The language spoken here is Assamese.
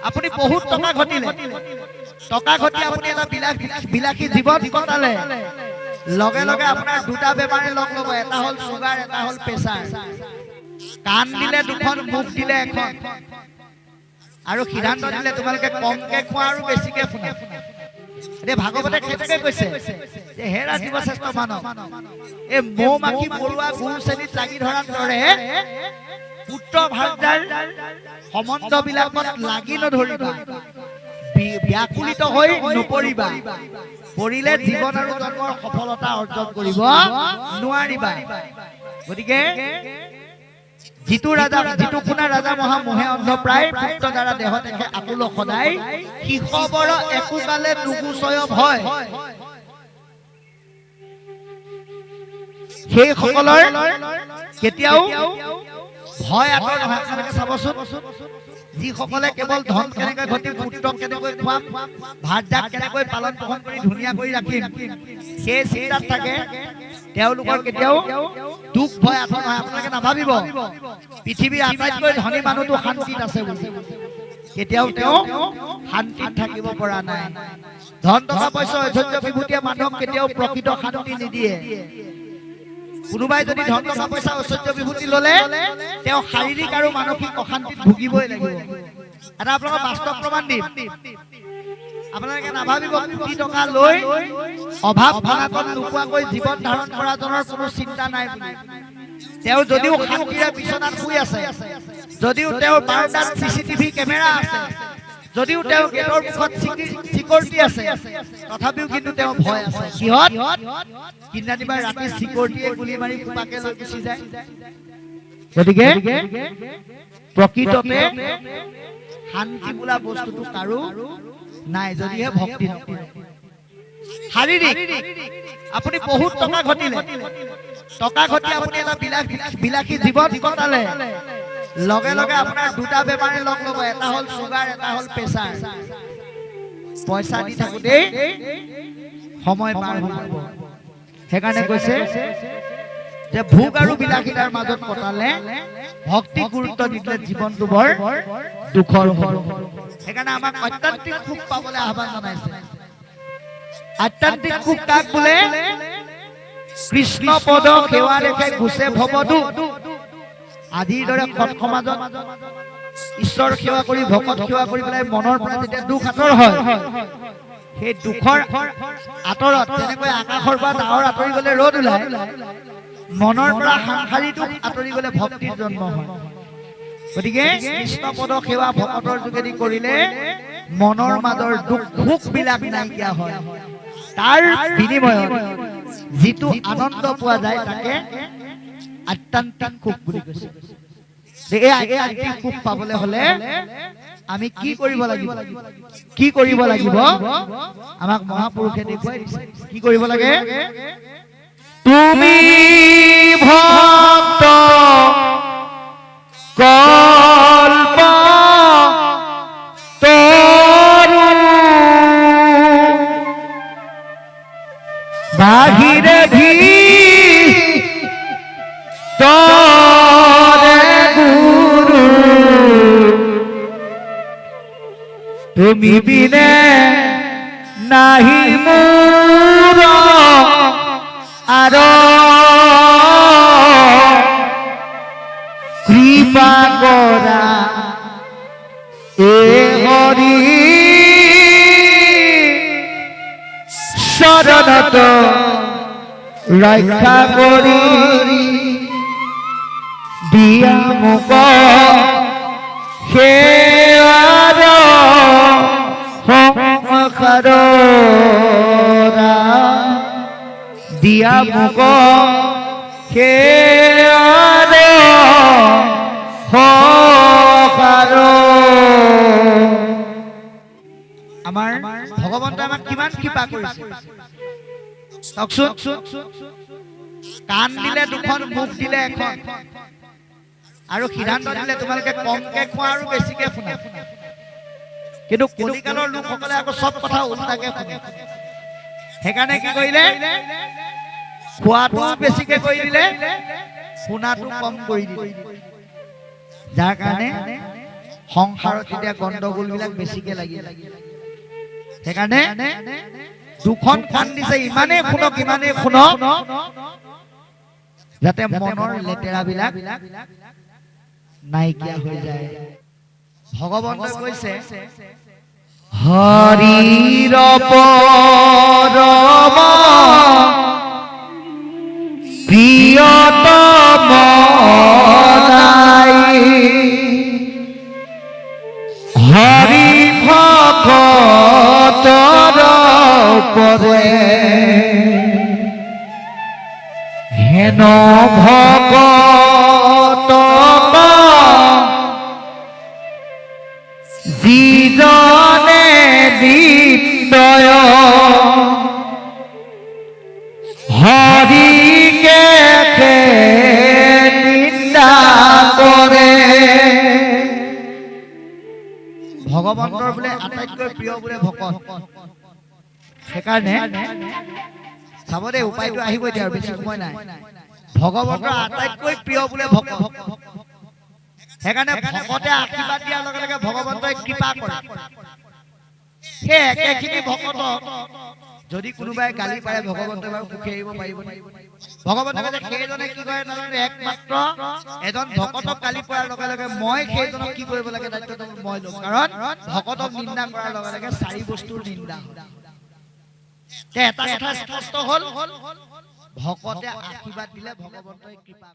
আপুনি বহুত টকা ঘটিলে, টকা ঘটি আপুনি এটা বিলাসী জীৱন কটালে, লগে লগে আপোনাৰ দুটা বেমাৰে লগ ল'ব, এটা হ'ল চুগাৰ, এটা হ'ল প্ৰেছাৰ। কাণ দিলে দুখন, মুখ দিলে এখন, আৰু সিদ্ধান্ত দিলে তোমালোকে কমকে খোৱা আৰু বেছিকে শুনা। এতিয়া ভাগৱতে সেইটোকে কৈছে যে হে ৰাজীৱ শ্ৰেষ্ঠ মানৱ, এই মৌ মাখি পৰুৱা গুৰু শ্ৰেণীত লাগি ধৰাৰ দৰে পুত্ৰ ভাৰ্যাৰ সম্বন্ধ বিলাকত লাগি নধৰিবা, ব্যাকুলিত হৈ নপৰিবা, পৰিলে জীৱন আৰু জন্মৰ সফলতা অৰ্জন কৰিব নোৱাৰিবা। গতিকে যিটো শুনা ৰাজা মহা মোহে অন্ধ প্ৰায়, পুত্ৰ দ্বাৰা দেহ দেখে আকুল সদায়, শিশবৰ একোকালে নুগুচয় ভয়। সেই সকলৰ কেতিয়াও ভয় আঁতৰ নহয়। আপোনালোকে চাবচোন, যিসকলে কেৱল ধন কেনেকৈ ঘটি, পুত্ৰক কেনেকৈ খুৱাম, ভাৰ্যাক কেনেকৈ পালন পোষণ কৰি ধুনীয়া কৰি ৰাখিম, সেই চিন্তাত থাকে, তেওঁলোকৰ কেতিয়াও দুখ ভয় আঁতৰ নহয়। আপোনালোকে নাভাবিব পৃথিৱীৰ আটাইতকৈ ধনী মানুহটো শান্তিত আছে বুলি, কেতিয়াও তেওঁ শান্তিত থাকিব পৰা নাই। ধন টকা পইচা ঐশ্বৰ্য বিভূতিয়ে মানুহক কেতিয়াও প্ৰকৃত শান্তি নিদিয়ে। কোনোবাই যদি ধন টকা পইচা ঐশ্বৰ্য বিভূতি ললে, তেওঁ শাৰীৰিক আৰু মানসিক অশান্তিত ভুগিবই লাগিব। এটা আপোনালোকক বাস্তৱ প্ৰমাণ দিম। আপোনালোকে নাভাবিব কোটি টকা লৈ অভাৱ অনাটন নোপোৱাকৈ জীৱন ধাৰণ কৰা জনৰ কোনো চিন্তা নাই বুলি। তেওঁ যদিও শান্তিৰে বিচনাত শুই আছে, যদিও তেওঁৰ বাৰটাত চিচিটিভি কেমেৰা আছে, যদিও তেওঁ গেটৰ মুখত চিকিউৰিটি আছে, তথাপিও কিন্তু তেওঁ ভয় আছে। কিহত? কিনানিবা ৰাতি চিকিউৰিটিয়ে গুলি মাৰি কুপাকে লৈ গুচি যায়। গতিকে প্ৰকৃততে শান্তি বোলা বস্তুটো কাৰো নাই, যদিহে ভক্তি নকৰে। শাৰীৰিক আপুনি বহুত টকা ঘটিলে, টকা ঘটি আপুনি এটা বিলাসী জীৱন কটালে, লগে লগে আপোনাৰ দুটা বেমাৰে লগ ল'ব, এটা হ'ল চুগাৰ, এটা হ'ল প্ৰেছাৰ। পইচা দি থাকোতেই সময় পাৰ হৈ যাব। সেইকাৰণে কৈছে যে ভোগ আৰু বিলাসিতাৰ মাজত কটালে, ভক্তি গুৰুত্ব দিলে জীৱনটো বৰ দুখৰ হ'ব। সেইকাৰণে আমাক অত্যান্তিক সুখ পাবলৈ আহ্বান জনাইছে। অত্যান্তিক সুখ কাক বোলে? কৃষ্ণ পদ সেৱা দেখে গুছে ভৱদু। আজিৰ দৰে সৎ সমাজত ঈশ্বৰ সেৱা কৰি, ভকত সেৱা কৰি পেলাই মনৰ পৰা যেতিয়া দুখ আঁতৰ হয়, সেই দুখৰ আঁতৰত যেনেকৈ আকাশৰ পৰা ডাৱৰ আঁতৰি গলে ৰ'দ ওলায়, মনৰ পৰা সাংসাৰিক দুখ আঁতৰি গলে ভক্তিৰ জন্ম হয়। গতিকে কৃষ্ণ পদ সেৱা ভকতৰ যোগেদি কৰিলে মনৰ মাজৰ দুখ সুখ বিলাক নাইকিয়া হয়। তাৰ বিনিময়ত যিটো আনন্দ পোৱা যায় তাকে আত্যান্তিক সুখ বুলি কৈছে। এই আত্যান্তিক সুখ পাবলৈ হলে আমি কি কৰিব লাগিব? কি কৰিব লাগিব? আমাক মহাপুৰুষে দেখুৱাই দিছে। কি কৰিব লাগে? তুমি ভক্ত কল্প তৰু, বাহিৰে তৰে গুৰু, তুমি বিনে নাহি মোৰ আৰু কৃপা কৰা এ হৰি শৰণত ৰক্ষা কৰি দিয়া মোক সেৱাৰ সংসাৰ, দিয়া মোক সেৱাৰ সংসাৰ। আমাৰ ভগৱন্তই আমাক কিমান কৃপা কৰিছে চাওকচোন। কাণ দিলে দুখন, মুখ দিলে এখন, আৰু সিদ্ধান্ত দিলে তোমালোকে কমকে খোৱা আৰু বেছিকে শুনা। কিন্তু কলিকালৰ লোকসকলে আকৌ চব কথা উল্টাকে শুনে। সেইকাৰণে কি কৰিলে? খোৱাটো বেছিকে কৰি দিলে, শুনাটো কম কৰি দিলে, যাৰ কাৰণে সংসাৰত এতিয়া গণ্ডগোল বিলাক বেছিকে লাগি সেইকাৰণে দুখন কাণ দিছে ইমানেই শুনক যাতে মনৰ লেতেৰা বিলাক নাইকিয়া হৈ যায় ভগৱন্তই কৈছে হৰিৰ পৰম প্ৰিয়তম নাই হৰি ভকতৰ পৰে হেন ভকত যিজনে নিত্যয় হৰিকে নিন্দা কৰে ভগৱন্তৰ বোলে আটাইতকৈ প্ৰিয় বোলে ভকত সেইকাৰণে চাব দেই উপায়টো আহিব এতিয়া আৰু বেছি সময় নাই ভগৱন্তৰ আটাইতকৈ প্ৰিয় বোলে ভকত সেইকাৰণে ভকতে আশীৰ্বাদ দিয়াৰ লগে লগে ভগৱন্তই কৃপা কৰে সেই একেখিনি ভকতক যদি কোনোবাই গালি পাৰে ভগৱন্তই বাৰু সুখী আহিব পাৰিব ভগৱন্তই কৈছে সেইজনে কি কৰে নাজানো একমাত্ৰ এজন ভকতক গালি পৰাৰ লগে লগে মই সেইজনক কি কৰিব লাগে দায়িত্বটো মই লম কাৰণ ভকতক নিন্দা কৰাৰ লগে লগে চাৰি বস্তুৰ নিন্দা এটা কথা স্পষ্ট হ'ল ভকতে আশীৰ্বাদ দিলে ভগৱন্তই কৃপা